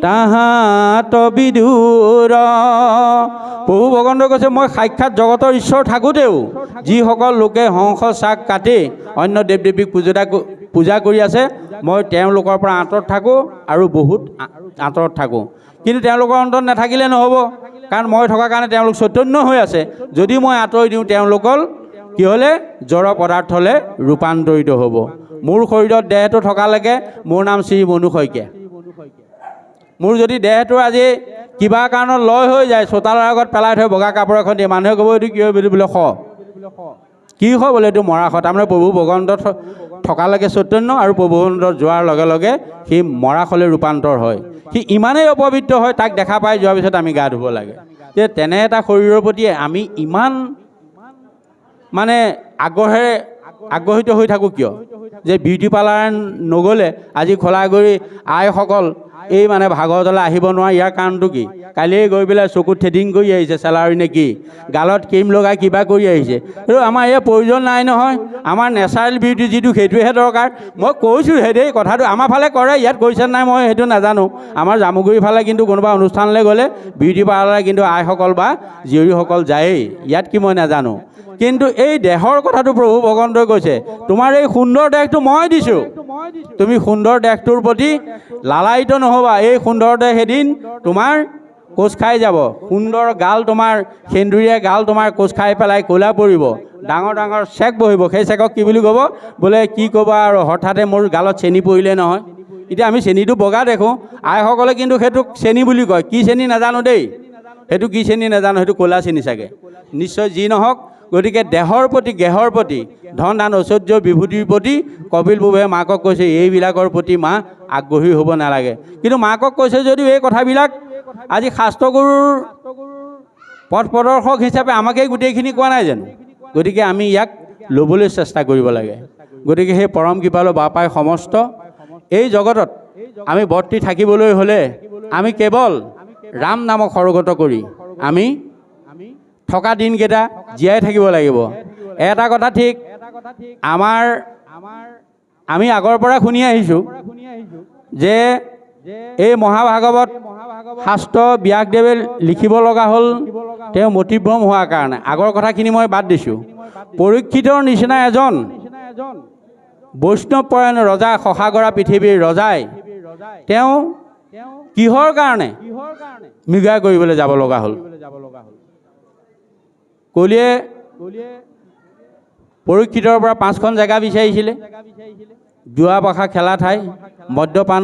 তাহাত বিদুৰ। প্ৰভু ভগৱন্তই কৈছে মই সাক্ষাৎ জগতৰ ঈশ্বৰ থাকোঁতেও যিসকল লোকে হংস চাক কাটি অন্য দেৱ দেৱীক পূজা কৰি আছে, মই তেওঁলোকৰ পৰা আঁতৰত থাকোঁ আৰু বহুত আঁতৰত থাকোঁ। কিন্তু তেওঁলোকৰ অন্তৰত নাথাকিলে নহ'ব, কাৰণ মই থকাৰ কাৰণে তেওঁলোক চৈতন্য হৈ আছে। যদি মই আঁতৰি দিওঁ তেওঁলোকৰ কি হ'লে জড় পদাৰ্থলৈ ৰূপান্তৰিত হ'ব। মোৰ শৰীৰত দেহটো থকালৈকে মোৰ নাম শ্ৰী মনু শইকীয়া। মোৰ যদি দেহটো আজি কিবা কাৰণত লয় হৈ যায়, চোতালৰ আগত পেলাই থৈ বগা কাপোৰ এখন দিয়ে, মানুহে ক'ব এইটো কি হয় বুলি বোলে কি হয় বোলে এইটো মৰা তাৰমানে প্ৰভু ভগৱন্ত থকালৈকে চৈতন্য আৰু প্ৰভু ভগৱন্ত যোৱাৰ লগে লগে সি মৰাশলৈ ৰূপান্তৰ হয়। সি ইমানেই অপবিত্ৰ হয়, তাক দেখা পাই যোৱাৰ পিছত আমি গা ধুব লাগে। যে তেনে এটা শৰীৰৰ প্ৰতি আমি ইমান মানে আগ্ৰহিত হৈ থাকোঁ কিয়? যে বিউটি পাৰ্লাৰ নগ'লে আজি খোলাগুৰি আইসকল এই মানে ভাগৱতলৈ আহিব নোৱাৰে। ইয়াৰ কাৰণটো কি? কালিয়ে গৈ পেলাই চকুত থ্ৰেডিং কৰি আহিছে, চেলাউৰি নে কি, গালত ক্ৰীম লগাই কিবা কৰি আহিছে। এইটো আমাৰ ইয়াৰ প্ৰয়োজন নাই নহয়। আমাৰ নেচাৰেল বিউটি যিটো সেইটোহে দৰকাৰ। মই কৈছোঁ দেই কথাটো, আমাৰ ফালে কৰে, ইয়াত কৰিছে নাই মই সেইটো নাজানো। আমাৰ জামুগুৰিৰ ফালে কিন্তু কোনোবা অনুষ্ঠানলৈ গ'লে বিউটি পাৰ্লাৰলৈ কিন্তু আইসকল বা জীয়ৰীসকল যায়েই। ইয়াত কি মই নাজানো। কিন্তু এই দেহৰ কথাটো প্ৰভু ভগৱন্তই কৈছে, তোমাৰ এই সুন্দৰ দেহটো মই দিছোঁ, তুমি সুন্দৰ দেহটোৰ প্ৰতি লালায়িত নহ'বা। এই সুন্দৰ দেহ এদিন তোমাৰ কোচ খাই যাব। সুন্দৰ গাল তোমাৰ সেন্দুৰীয়া গাল তোমাৰ কোচ খাই পেলাই ক'লা পৰিব, ডাঙৰ ডাঙৰ চেক বহিব। সেই চেকক কি বুলি ক'ব? বোলে কি ক'বা আৰু হঠাতে মোৰ গালত চেনি পৰিলে নহয়। এতিয়া আমি চেনিটো বগা দেখোঁ, আইসকলে কিন্তু সেইটোক চেনি বুলি কয়। কি চেনি নাজানো দেই, সেইটো কি চেনি নাজানো, সেইটো ক'লা চেনি চাগে। নিশ্চয় যি নহওক, গতিকে দেহৰ প্ৰতি গেহৰ প্ৰতি ধন ধান ঐশ্বৰ্য বিভূতিৰ প্ৰতি কপিল প্ৰভুৱে মাকক কৈছে এইবিলাকৰ প্ৰতি মা আগ্ৰহী হ'ব নালাগে। কিন্তু মাকক কৈছে যদিও এই কথাবিলাক আজি শাস্ত্ৰগুৰুৰ পথ প্ৰদৰ্শক হিচাপে আমাকেই গোটেইখিনি কোৱা নাই জানো? গতিকে আমি ইয়াক ল'বলৈ চেষ্টা কৰিব লাগে। গতিকে সেই পৰম কৃপালু বাপাই সমস্ত এই জগতত আমি বৰ্তি থাকিবলৈ হ'লে আমি কেৱল ৰাম নামক সৰগত কৰি আমি থকা দিনকেইটা জীয়াই থাকিব লাগিব। এটা কথা ঠিক, আমি আগৰ পৰা শুনি আহিছোঁ যে এই মহাভাগৱত শাস্ত্ৰ ব্যাসদেৱে লিখিব লগা হ'ল তেওঁ মতিভ্ৰম হোৱাৰ কাৰণে। আগৰ কথাখিনি মই বাদ দিছোঁ। পৰীক্ষিতৰ নিচিনা এজন বৈষ্ণৱপৰায়ণ ৰজা, শশাগৰা পৃথিৱীৰ ৰজাই তেওঁ কিহৰ কাৰণে মৃগয়া কৰিবলৈ যাব লগা হ'ল? কলিয়ে পৰীক্ষিতৰ পৰা 5খন জেগা বিচাৰিছিলে। জুৱা পাখা খেলা ঠাই, মদ্যপান